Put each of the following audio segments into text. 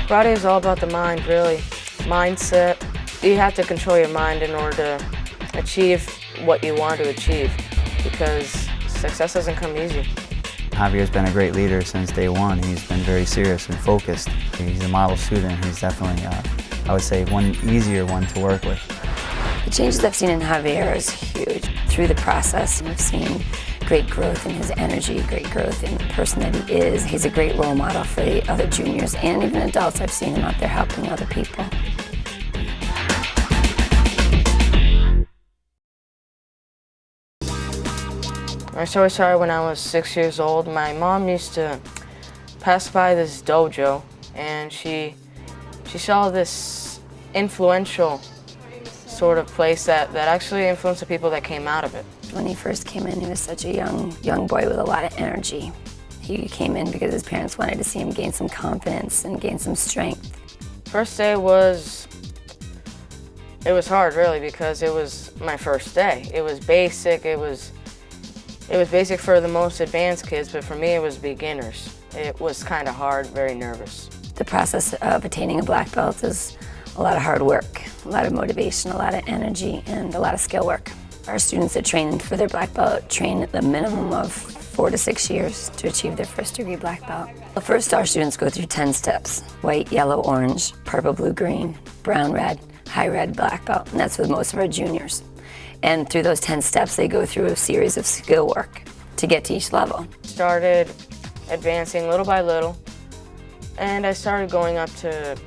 Karate is all about the mind, really. Mindset. You have to control your mind in order to achieve what you want to achieve, because success doesn't come easy. Javier's been a great leader since day one. He's been very serious and focused. He's a model student. He's definitely, I would say, one easier one to work with. The changes I've seen in Javier is huge. Through the process, we've seen great growth in his energy, great growth in the person that he is. He's a great role model for the other juniors and even adults. I've seen him out there helping other people. My story started when I was 6 years old. My mom used to pass by this dojo, and she saw this influential sort of place that actually influenced the people that came out of it. When he first came in, he was such a young boy with a lot of energy. He came in because his parents wanted to see him gain some confidence and gain some strength. First day was hard, really, because it was my first day. It was basic. It was basic for the most advanced kids, but for me it was beginners. It was kind of hard, very nervous. The process of attaining a black belt is a lot of hard work, a lot of motivation, a lot of energy, and a lot of skill work. Our students that train for their black belt train at the minimum of 4 to 6 years to achieve their first degree black belt. Well, first our students go through 10 steps: white, yellow, orange, purple, blue, green, brown, red, high red, black belt, and that's with most of our juniors. And through those 10 steps, they go through a series of skill work to get to each level. Started advancing little by little, and I started going up to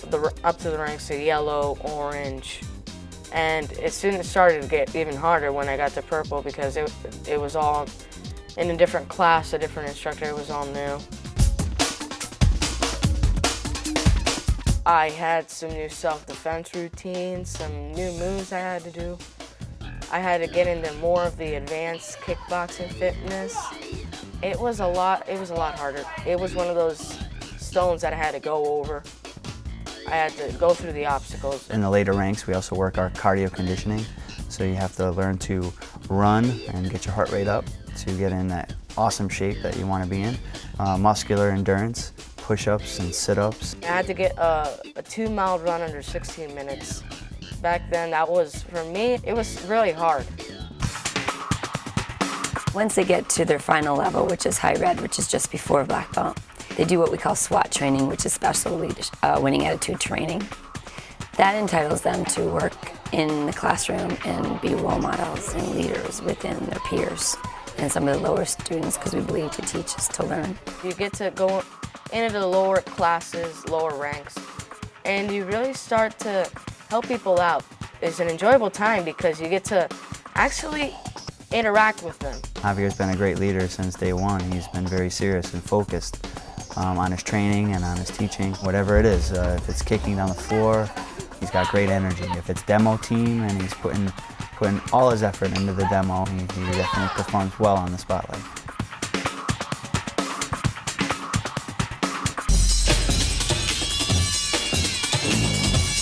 the ranks of yellow, orange, and it soon started to get even harder when I got to purple, because it was all in a different class, a different instructor. It was all new. I had some new self-defense routines, some new moves I had to do. I had to get into more of the advanced kickboxing fitness. It was a lot harder. It was one of those stones that I had to go over. I had to go through the obstacles. In the later ranks, we also work our cardio conditioning. So you have to learn to run and get your heart rate up to get in that awesome shape that you want to be in. Muscular endurance, push-ups and sit-ups. I had to get a 2-mile run under 16 minutes. Back then, that was, for me, it was really hard. Once they get to their final level, which is high red, which is just before black belt, they do what we call SWAT training, which is special winning attitude training. That entitles them to work in the classroom and be role models and leaders within their peers and some of the lower students, because we believe to teach is to learn. You get to go into the lower classes, lower ranks, and you really start to help people out. It's an enjoyable time because you get to actually interact with them. Javier's been a great leader since day one. He's been very serious and focused on his training and on his teaching. Whatever it is, if it's kicking down the floor, he's got great energy. If it's demo team and he's putting all his effort into the demo, he definitely performs well on the spotlight.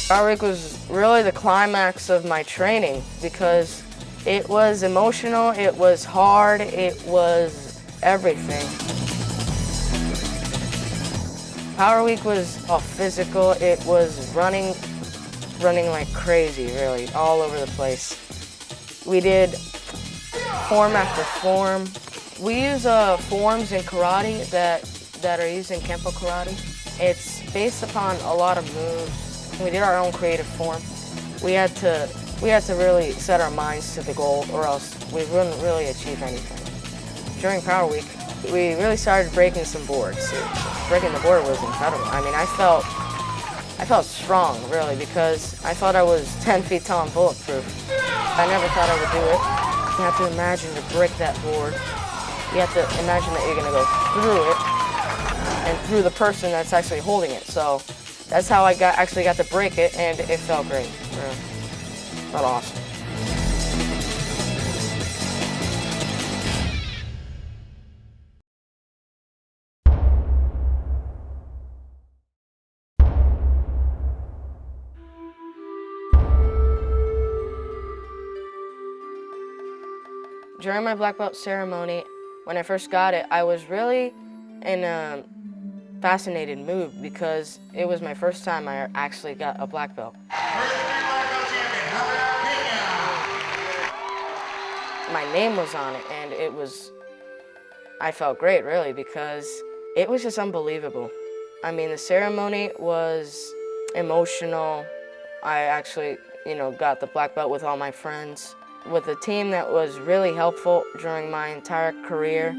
Power Week was really the climax of my training because it was emotional, it was hard, it was everything. Power Week was all physical. It was running like crazy, really, all over the place. We did form after form. We use forms in karate that are used in Kempo karate. It's based upon a lot of moves. We did our own creative form. We had to really set our minds to the goal, or else we wouldn't really achieve anything. During Power Week, we really started breaking some boards. Breaking the board was incredible. I mean, I felt strong, really, because I thought I was 10 feet tall and bulletproof. I never thought I would do it. You have to imagine to break that board. You have to imagine that you're going to go through it and through the person that's actually holding it. So that's how I actually got to break it, and it felt great. Really. Felt awesome. During my black belt ceremony, when I first got it, I was really in a fascinated move because it was my first time I actually got a black belt. My name was on it, and I felt great, really, because it was just unbelievable. I mean, the ceremony was emotional. I actually, got the black belt with all my friends, with a team that was really helpful during my entire career,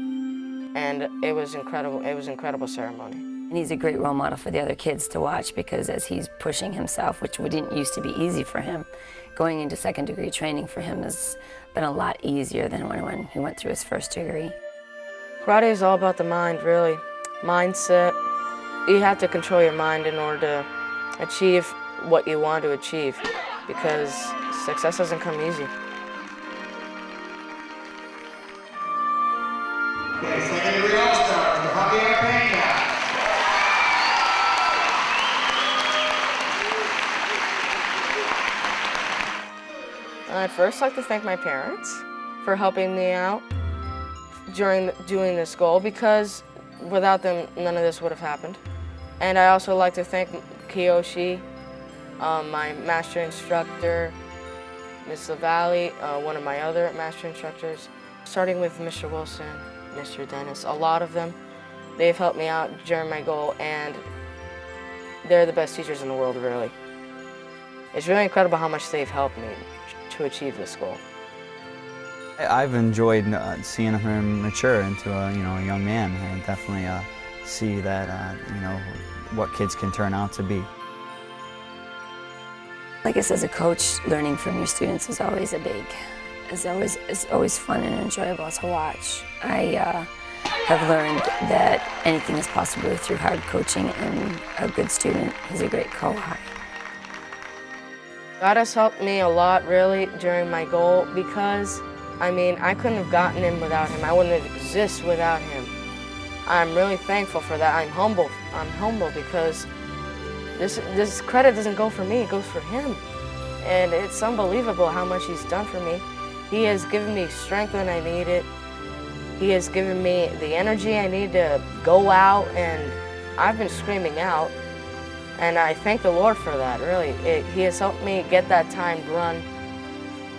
and it was incredible. It was an incredible ceremony. And he's a great role model for the other kids to watch because as he's pushing himself, which didn't used to be easy for him, going into second-degree training for him has been a lot easier than when he went through his first degree. Karate is all about the mind, really. Mindset. You have to control your mind in order to achieve what you want to achieve because success doesn't come easy. Okay, second-degree all-star, Javier Pena. I'd first like to thank my parents for helping me out during doing this goal because without them, none of this would have happened. And I also like to thank Kiyoshi, my master instructor, Ms. LaValle, one of my other master instructors, starting with Mr. Wilson, Mr. Dennis, a lot of them. They've helped me out during my goal, and they're the best teachers in the world, really. It's really incredible how much they've helped me to achieve this goal. I've enjoyed seeing him mature into a young man, and definitely see that what kids can turn out to be. I guess as a coach, learning from your students is always it's always fun and enjoyable to watch. I have learned that anything is possible through hard coaching, and a good student is a great co-eye. God has helped me a lot, really, during my goal because, I couldn't have gotten him without him. I wouldn't have existed without him. I'm really thankful for that. I'm humble because this credit doesn't go for me, it goes for him. And it's unbelievable how much he's done for me. He has given me strength when I need it. He has given me the energy I need to go out, and I've been screaming out. And I thank the Lord for that, really. He has helped me get that time run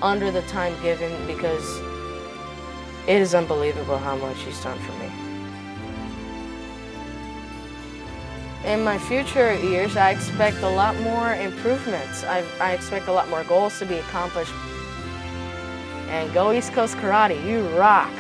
under the time given because it is unbelievable how much he's done for me. In my future years, I expect a lot more improvements. I expect a lot more goals to be accomplished. And go East Coast Karate, you rock!